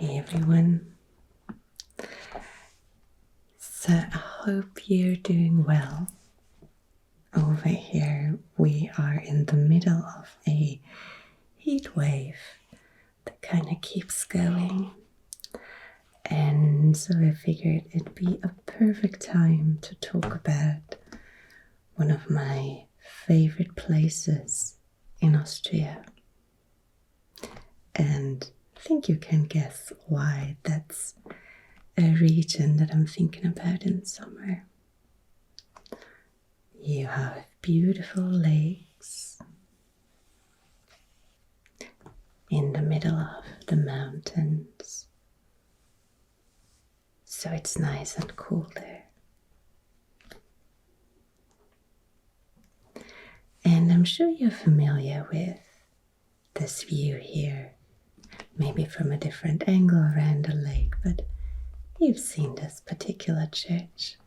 Hey everyone. So I hope you're doing well. Over here we are in the middle of a heat wave that kind of keeps going. And so I figured it'd be a perfect time to talk about one of my favorite places in Austria. And I think you can guess why that's a region that I'm thinking about in summer. You have beautiful lakes in the middle of the mountains, so it's nice and cool there. And I'm sure you're familiar with this view here, maybe from a different angle around the lake, but you've seen this particular church.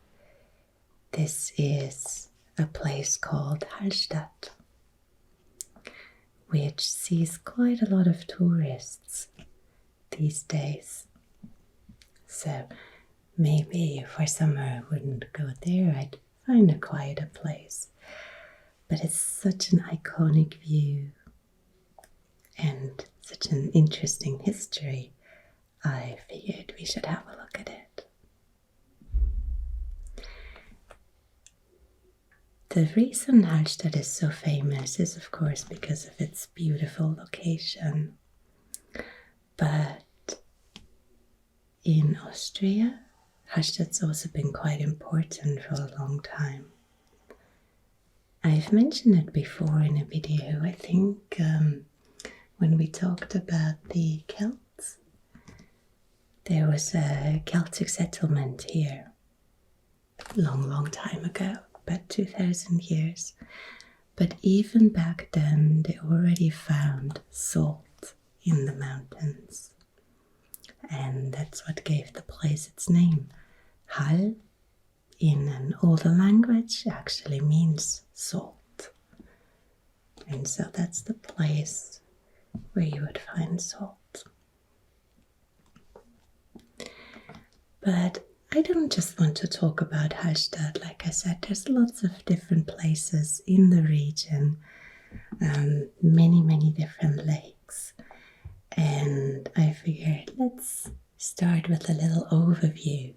This is a place called Hallstatt, which sees quite a lot of tourists these days. So maybe for summer I wouldn't go there, I'd find a quieter place. But it's such an iconic view and such an interesting history, I figured we should have a look at it. The reason Hallstatt is so famous is of course because of its beautiful location. But in Austria, Hallstatt's also been quite important for a long time. I've mentioned it before in a video, I think, when we talked about the Celts. There was a Celtic settlement here long time ago, about 2000 years. But even back then, they already found salt in the mountains. And that's what gave the place its name. Hall, in an older language, actually means salt. And so that's the place where you would find salt. But I don't just want to talk about Hallstatt. Like I said, there's lots of different places in the region, many different lakes. And I figured let's start with a little overview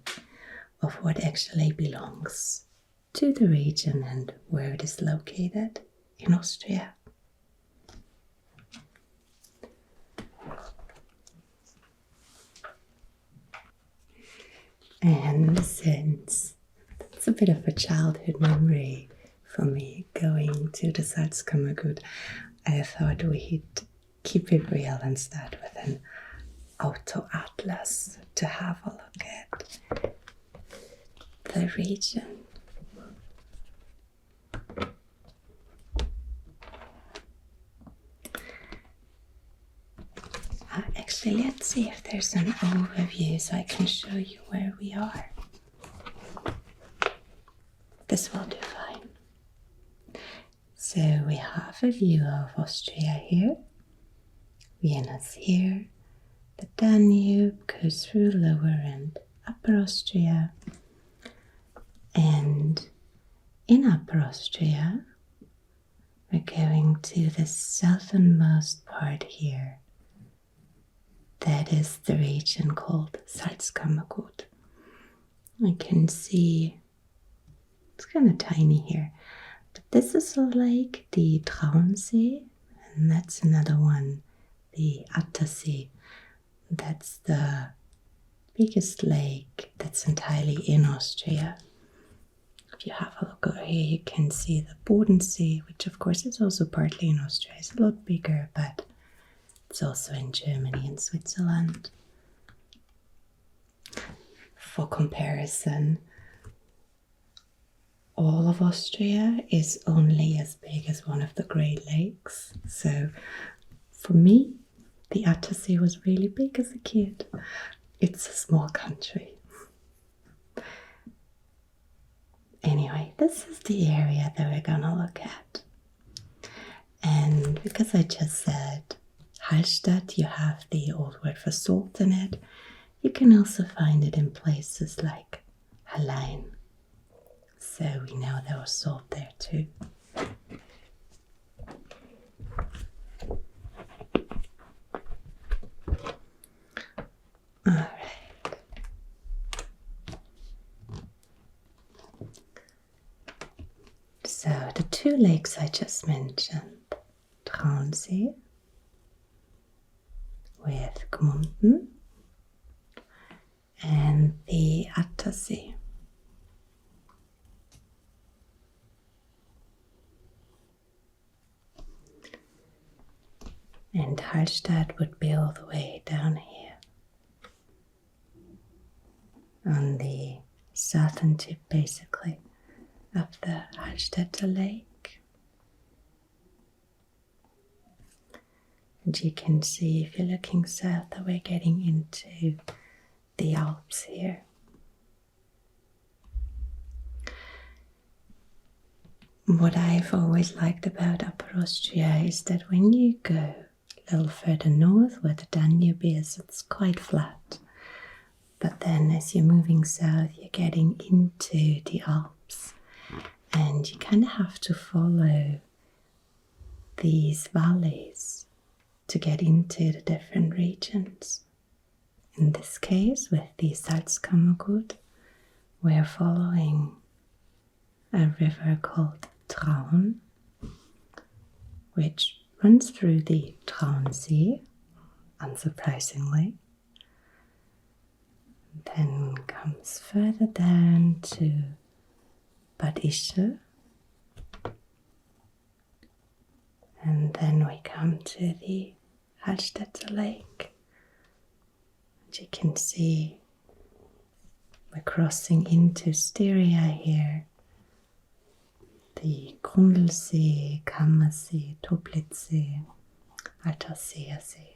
of what actually belongs to the region and where it is located in Austria. And since it's a bit of a childhood memory for me going to the Salzkammergut, I thought we'd keep it real and start with an auto atlas to have a look at the region. Actually, let's see if there's an overview so I can show you where we are. This will do fine. So we have a view of Austria here. Vienna's here. The Danube goes through Lower and Upper Austria. And in Upper Austria, we're going to the southernmost part here. That is the region called Salzkammergut. I can see it's kind of tiny here, but this is a lake, the Traunsee, and that's another one, the Attersee. That's the biggest lake that's entirely in Austria. If you have a look over here, you can see the Bodensee, which of course is also partly in Austria. It's a lot bigger, but it's also in Germany and Switzerland. For comparison, all of Austria is only as big as one of the Great Lakes. So for me, the Attersee was really big as a kid. It's a small country. Anyway, this is the area that we're gonna look at. And because I just said Hallstatt, you have the old word for salt in it. You can also find it in places like Hallein. So we know there was salt there too. Alright. So the two lakes I just mentioned, Traunsee with Gmunden and the Attersee. And Hallstatt would be all the way down here on the southern tip, basically, of the Hallstatter Lake. And you can see, if you're looking south, that we're getting into the Alps here. What I've always liked about Upper Austria is that when you go a little further north, where the Danube is, it's quite flat. But then as you're moving south, you're getting into the Alps. And you kind of have to follow these valleys to get into the different regions. In this case, with the Salzkammergut, we're following a river called Traun, which runs through the Traunsee, unsurprisingly. Then comes further down to Bad Ischl, and then we come to the Hallstatter Lake. And you can see we're crossing into Styria here. The Grundlsee, Kammersee, Toplitzsee, Attersee.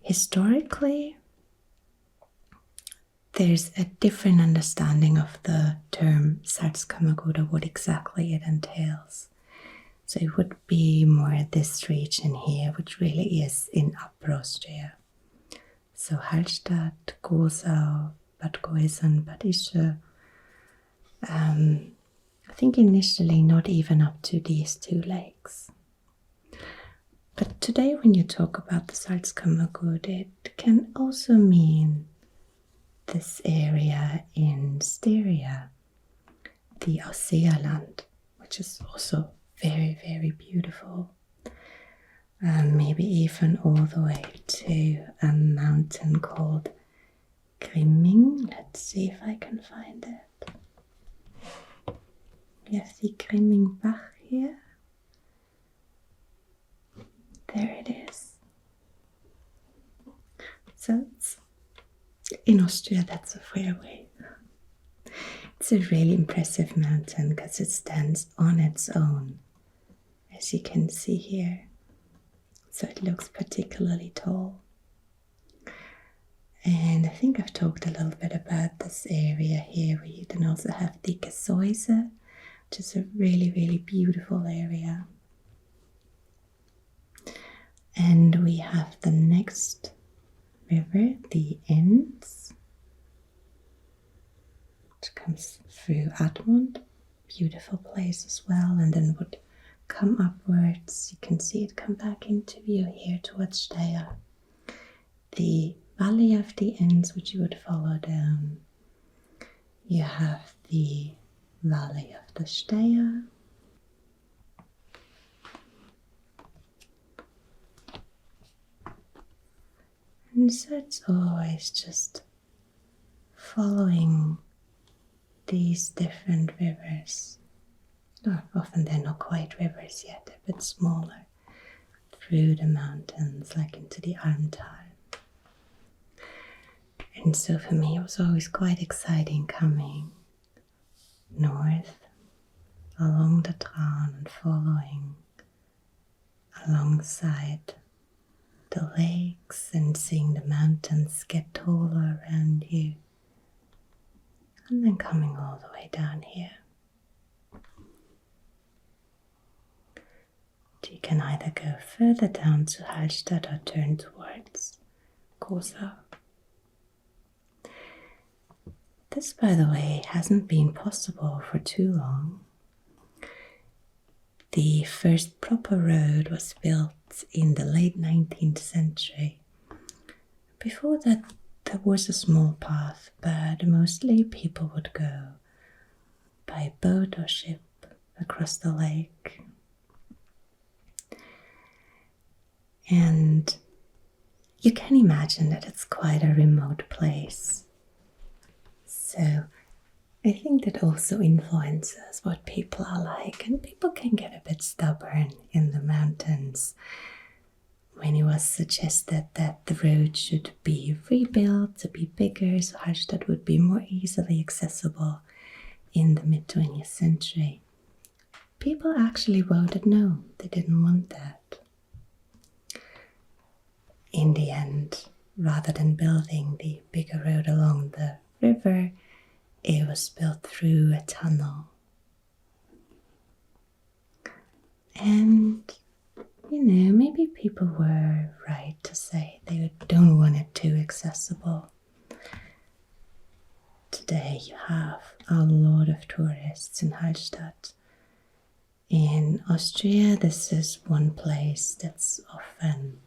Historically, there's a different understanding of the term Salzkammergut, or what exactly it entails. So it would be more this region here, which really is in Upper Austria. So Hallstatt, Gosau, Bad Geusen, Bad Ischl. I think initially not even up to these two lakes. But today when you talk about the Salzkammergut, it can also mean this area in Styria, the Ausseerland, which is also very, very beautiful. Maybe even all the way to a mountain called Grimming. Let's see if I can find it. We have the Grimmingbach here. There it is. So it's in Austria, that's a fairway. It's a really impressive mountain because it stands on its own, as you can see here. So it looks particularly tall. And I think I've talked a little bit about this area here, where you can also have the Gesäuse, which is a really, really beautiful area. And we have the next river, the Enns, which comes through Admont, beautiful place as well, and then would come upwards. You can see it come back into view here towards Steyr. The valley of the Enns, which you would follow down. You have the valley of the Steyr. And so it's always just following these different rivers. Often they're not quite rivers yet, they're a bit smaller, through the mountains, like into the Almtal. And so for me it was always quite exciting coming north along the Traun and following alongside the lakes and seeing the mountains get taller around you, and then coming all the way down here. you can either go further down to Hallstatt or turn towards Kosa. This, by the way, hasn't been possible for too long. The first proper road was built in the late 19th century. Before that, there was a small path, but mostly people would go by boat or ship across the lake. And you can imagine that it's quite a remote place. So I think that also influences what people are like, and people can get a bit stubborn in the mountains. When it was suggested that the road should be rebuilt to be bigger, so Hallstatt would be more easily accessible in the mid-20th century, people actually voted no, they didn't want that. In the end, rather than building the bigger road along the river, it was built through a tunnel. And, maybe people were right to say they don't want it too accessible. Today you have a lot of tourists in Hallstatt. In Austria, this is one place that's often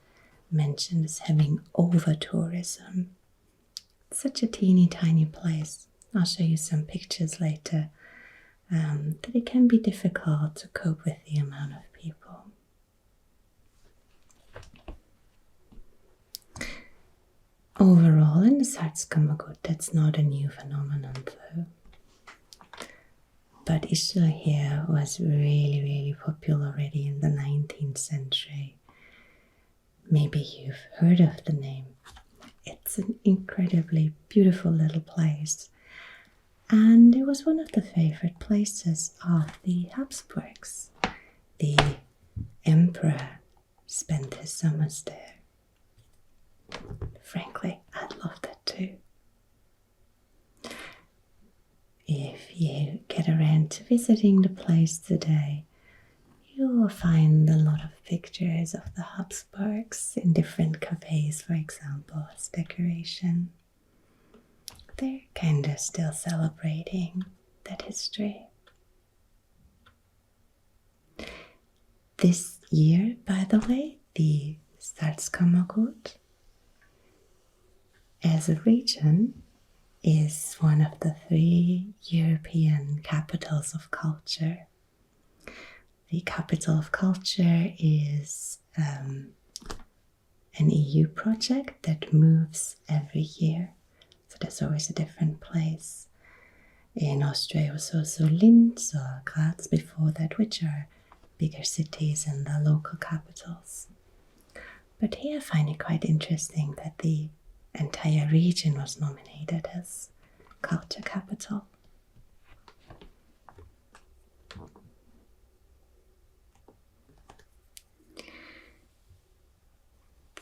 mentioned as having over-tourism. It's such a teeny tiny place. I'll show you some pictures later. That it can be difficult to cope with the amount of people. Overall, in the Salzkammergut, that's not a new phenomenon though. But Ischl here was really, really popular already in the 19th century. Maybe you've heard of the name. It's an incredibly beautiful little place. And it was one of the favorite places of the Habsburgs. The emperor spent his summers there. Frankly, I'd love that too. If you get around to visiting the place today, you will find a lot of pictures of the Habsburgs in different cafes, for example, as decoration. They're kind of still celebrating that history. This year, by the way, the Salzkammergut as a region is one of the 3 European capitals of culture. The capital of culture is an EU project that moves every year. So there's always a different place. In Austria it was also Linz or Graz before that, which are bigger cities and the local capitals. But here I find it quite interesting that the entire region was nominated as culture capital.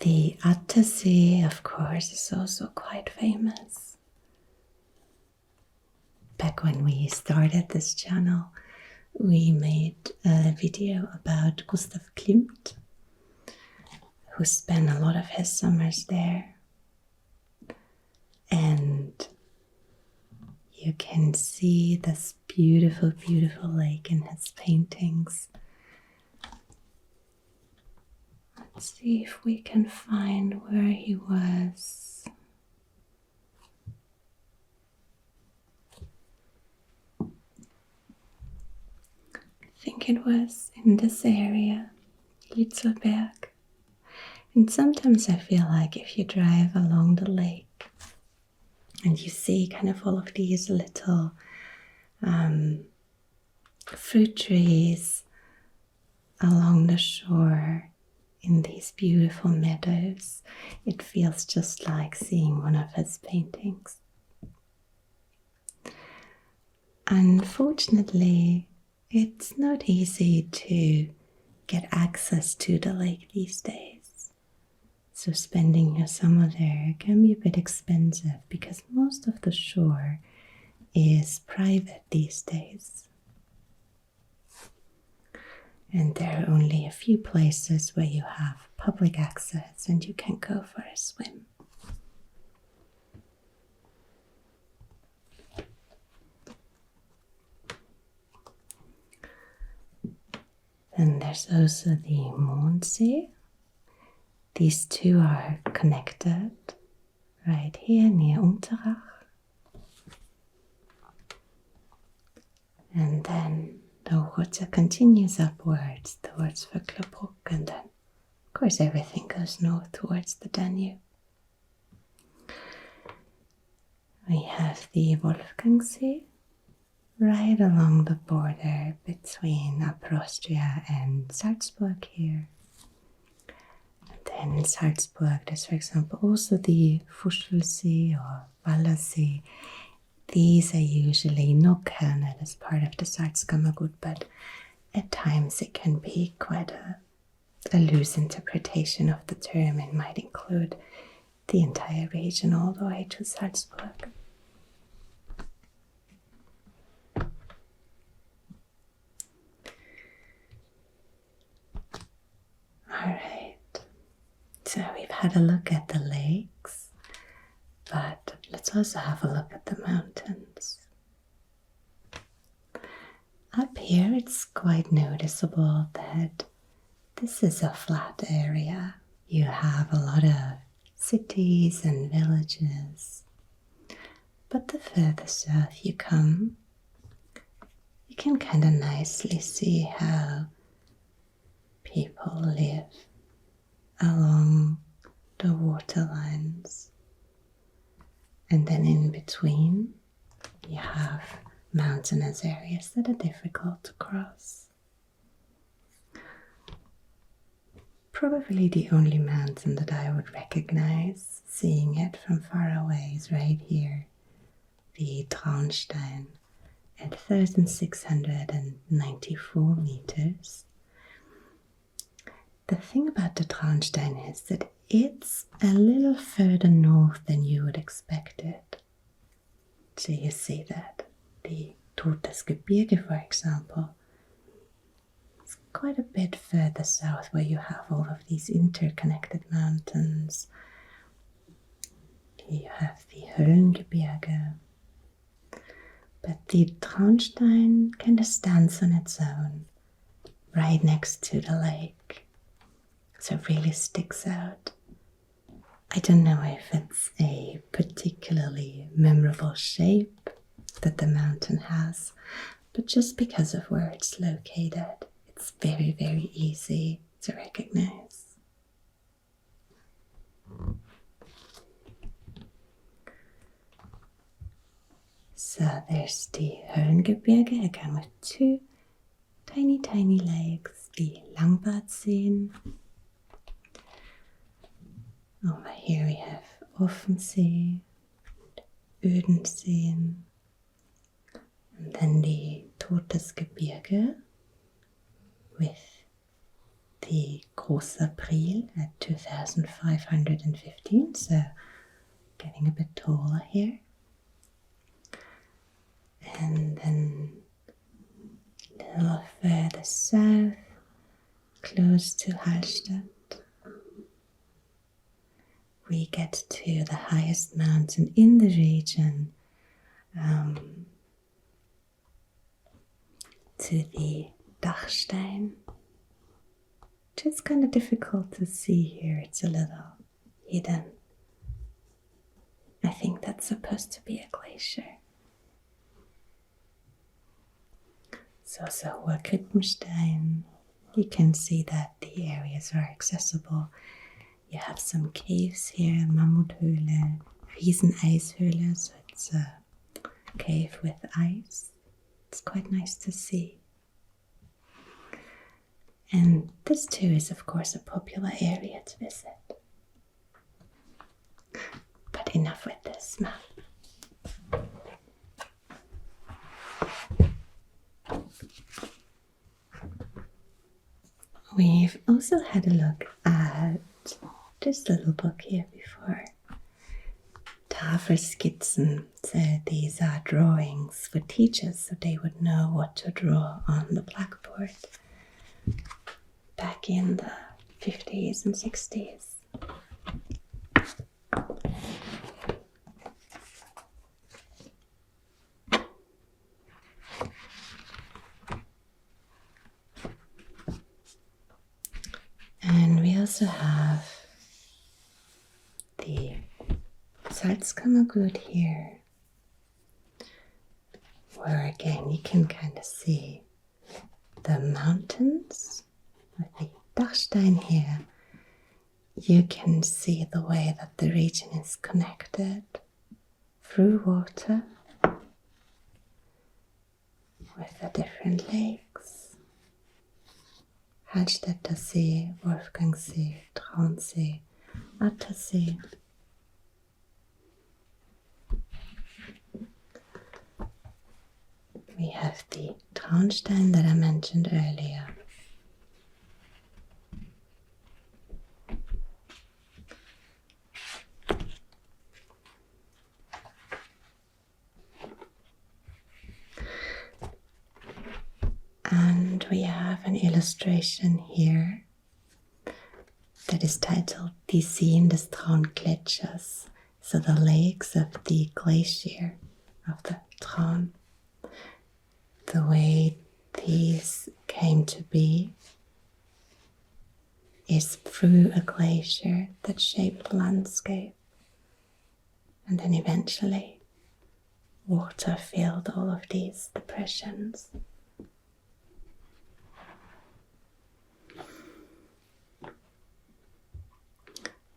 The Attersee, of course, is also quite famous. Back when we started this channel, we made a video about Gustav Klimt, who spent a lot of his summers there. And you can see this beautiful, beautiful lake in his paintings. Let's see if we can find where he was. I think it was in this area, Litzelberg. And sometimes I feel like if you drive along the lake and you see kind of all of these little fruit trees along the shore in these beautiful meadows, it feels just like seeing one of his paintings. Unfortunately, it's not easy to get access to the lake these days. So spending your summer there can be a bit expensive because most of the shore is private these days. And there are only a few places where you have public access and you can go for a swim. Then there's also the Mondsee. These two are connected right here near Unterach. And then the water continues upwards towards Vöcklabruck, and then, of course, everything goes north towards the Danube. We have the Wolfgangsee right along the border between Upper Austria and Salzburg here. And then in Salzburg, there's, for example, also the Fuschelsee or Wallersee. These are usually not counted as part of the Salzkammergut, but at times it can be quite a loose interpretation of the term and might include the entire region all the way to Salzburg. Alright, so we've had a look at the lakes, but let's also have a look at the mountains. Up here it's quite noticeable that this is a flat area. You have a lot of cities and villages, but the further south you come, you can kind of nicely see how people live along the waterlines. And then in between, you have mountainous areas that are difficult to cross. Probably the only mountain that I would recognize, seeing it from far away, is right here, the Dachstein, at 1,694 meters. The thing about the Dachstein is that it's a little further north than you would expect it. So you see that the Totes Gebirge, for example, is quite a bit further south, where you have all of these interconnected mountains. You have the Höllengebirge, but the Traunstein kind of stands on its own, right next to the lake. So it really sticks out. I don't know if it's a particularly memorable shape that the mountain has, but just because of where it's located, it's very, very easy to recognize. So there's the Höllengebirge, again with two tiny lakes, the Langbadseen. Over here we have Offensee, Ödenseen, and then the Totes Gebirge with the Groß April at 2,515, so getting a bit taller here. And then a little further south, close to Hallstatt, we get to the highest mountain in the region, to the Dachstein, which is kind of difficult to see here. It's a little hidden. I think that's supposed to be a glacier. So Hoher you can see that the areas are accessible. You have some caves here, Mammuthöhle, Rieseneishöhle, so it's a cave with ice. It's quite nice to see. And this too is of course a popular area to visit. But enough with this map. We've also had a look at this little book here before. Tafelskizzen. So these are drawings for teachers, so they would know what to draw on the blackboard. back in the 50s and 60s. And we also have the Salzkammergut here, where again you can kind of see the mountains with the Dachstein here. You can see the way that the region is connected through water with the different lakes. Hallstatter See, Wolfgangsee, Traunsee, Attersee. We have the Traunstein that I mentioned earlier. And we have an illustration here that is titled Die Seen des Traungletschers, so the lakes of the glacier of the Traun. The way these came to be is through a glacier that shaped the landscape, and then eventually water filled all of these depressions.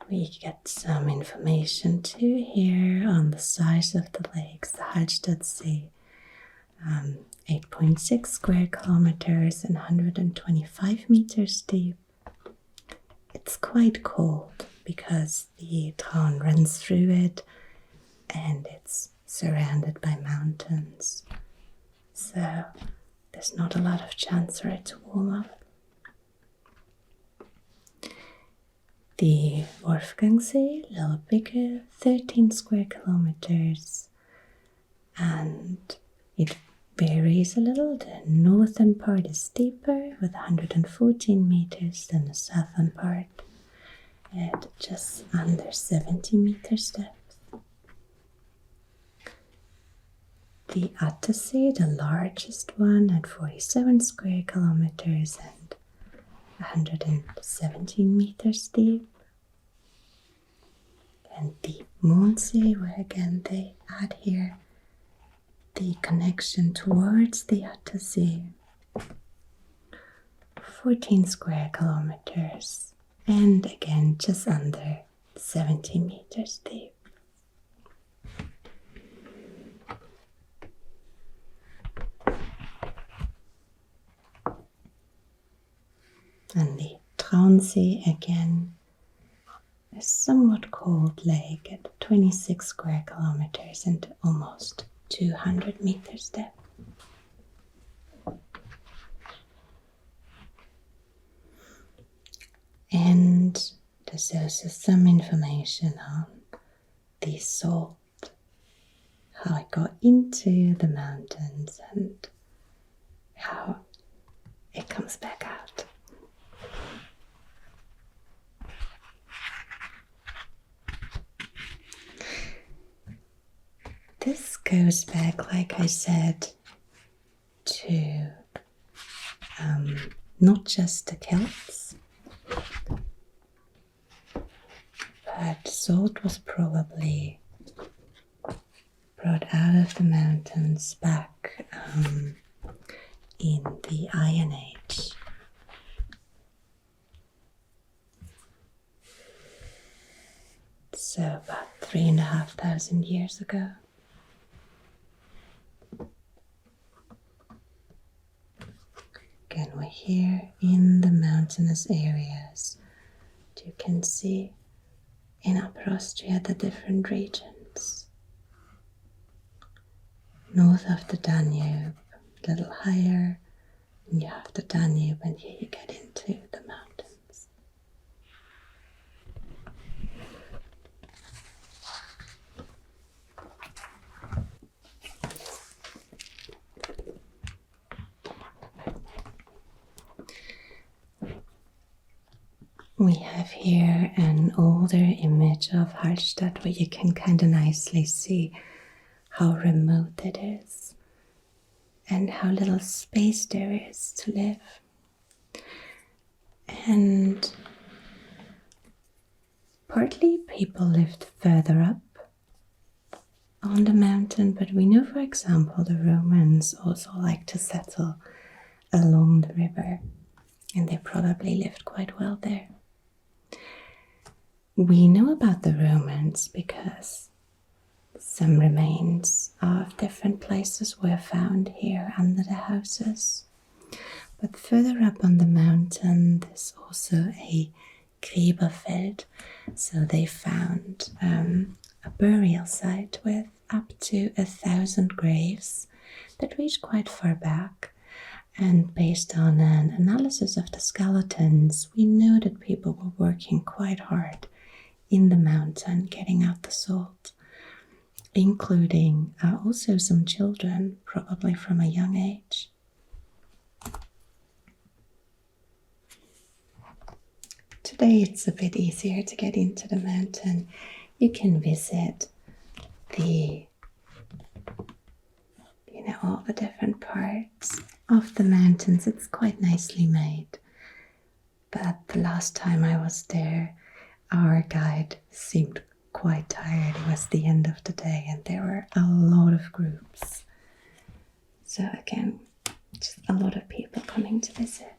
We get some information too here on the size of the lakes. The Hallstatt Sea, 8.6 square kilometers and 125 meters deep. It's quite cold because the Traun runs through it and it's surrounded by mountains. So there's not a lot of chance for it to warm up. The Wolfgangsee, a little bigger, 13 square kilometers, and it varies a little. The northern part is steeper with 114 meters than the southern part at just under 70 meters depth. The Attersee, the largest one, at 47 square kilometers and 117 meters deep. And the Mondsee, where again they add here the connection towards the Attersee, 14 square kilometers and again just under 70 meters deep. And the Traunsee again, a somewhat cold lake at 26 square kilometers and almost 200 meters depth. And there's also some information on the salt, how it got into the mountains and how it comes back out. This goes back, like I said, to not just the Celts, but salt was probably brought out of the mountains back in the Iron Age. So about 3,500 years ago. Again, we're here in the mountainous areas. You can see in Upper Austria the different regions. North of the Danube, a little higher, and you have the Danube, and here you get into the mountains. We have here an older image of Hallstatt where you can kind of nicely see how remote it is and how little space there is to live. And partly people lived further up on the mountain, but we know, for example, the Romans also liked to settle along the river, and they probably lived quite well there. We know about the Romans because some remains of different places were found here under the houses. But further up on the mountain, there's also a Gräberfeld. So they found a burial site with up to 1,000 graves that reached quite far back. And based on an analysis of the skeletons, we know that people were working quite hard in the mountain, getting out the salt, including also some children, probably from a young age. Today it's a bit easier to get into the mountain. You can visit all the different parts of the mountains. It's quite nicely made. But the last time I was there, our guide seemed quite tired. It was the end of the day and there were a lot of groups. So again, just a lot of people coming to visit.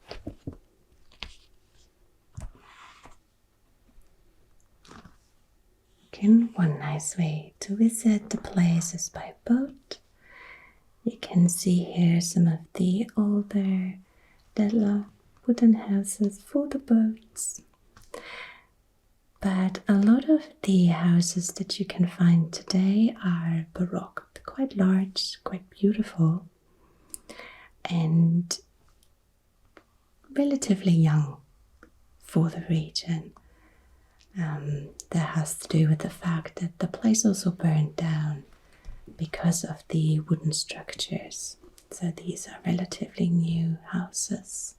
Again, one nice way to visit the place is by boat. You can see here some of the older little wooden houses for the boats. But a lot of the houses that you can find today are Baroque. They're quite large, quite beautiful, and relatively young for the region. That has to do with the fact that the place also burned down because of the wooden structures. So these are relatively new houses.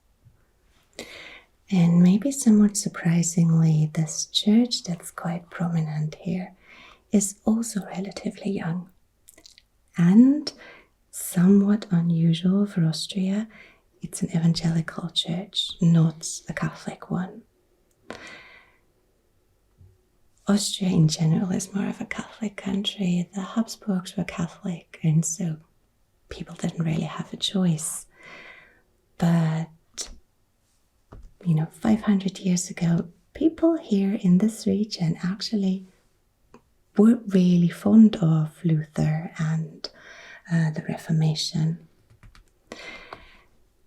And maybe somewhat surprisingly, this church that's quite prominent here is also relatively young. And somewhat unusual for Austria, it's an evangelical church, not a Catholic one. Austria in general is more of a Catholic country. The Habsburgs were Catholic, and so people didn't really have a choice. But 500 years ago, people here in this region actually were really fond of Luther and the Reformation.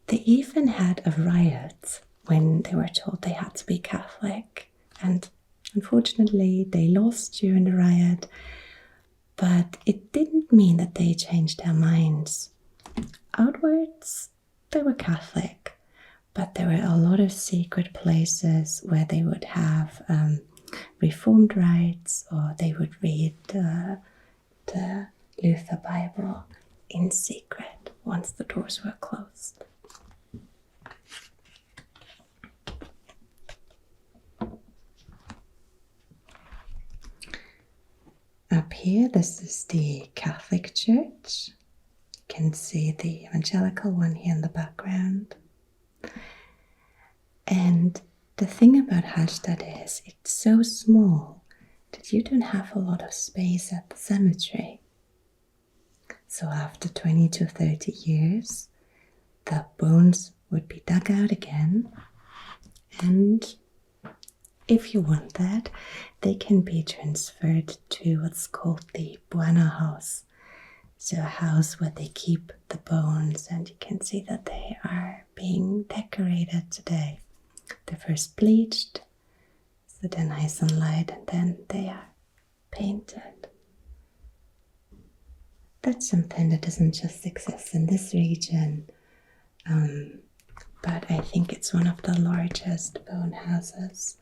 They even had a riot when they were told they had to be Catholic, and unfortunately they lost during the riot, but it didn't mean that they changed their minds. Outwards, they were Catholic, but there were a lot of secret places where they would have Reformed rites, or they would read the Luther Bible in secret once the doors were closed. Up here, this is the Catholic Church. You can see the evangelical one here in the background. And the thing about Hallstatt is it's so small that you don't have a lot of space at the cemetery. So after 20 to 30 years, the bones would be dug out again, and if you want that, they can be transferred to what's called the Buena house. So a house where they keep the bones, and you can see that they are being decorated today. They're first bleached, so they're nice and light, and then they are painted. That's something that doesn't just exist in this region, but I think it's one of the largest bone houses.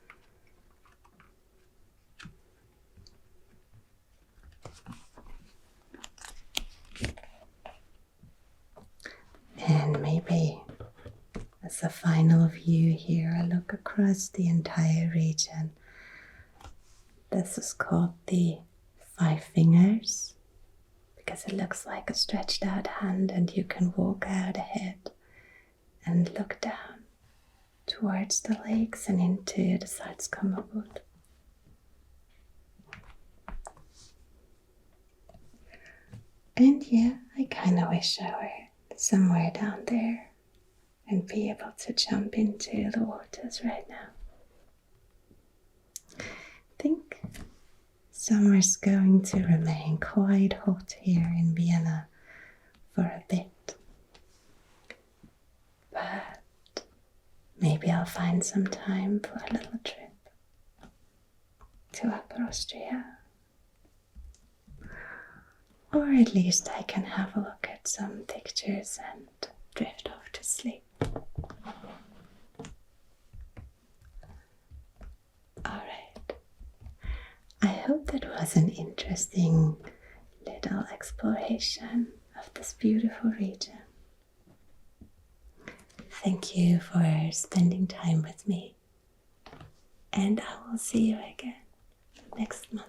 And maybe a as a final view here, I look across the entire region. This is called the Five Fingers because it looks like a stretched out hand, and you can walk out ahead and look down towards the lakes and into the Salzkammergut. And yeah, I kind of wish I were somewhere down there and be able to jump into the waters right now. I think summer's going to remain quite hot here in Vienna for a bit. But maybe I'll find some time for a little trip to Upper Austria. Or at least I can have a look at some pictures and drift off to sleep. Alright. I hope that was an interesting little exploration of this beautiful region. Thank you for spending time with me. And I will see you again next month.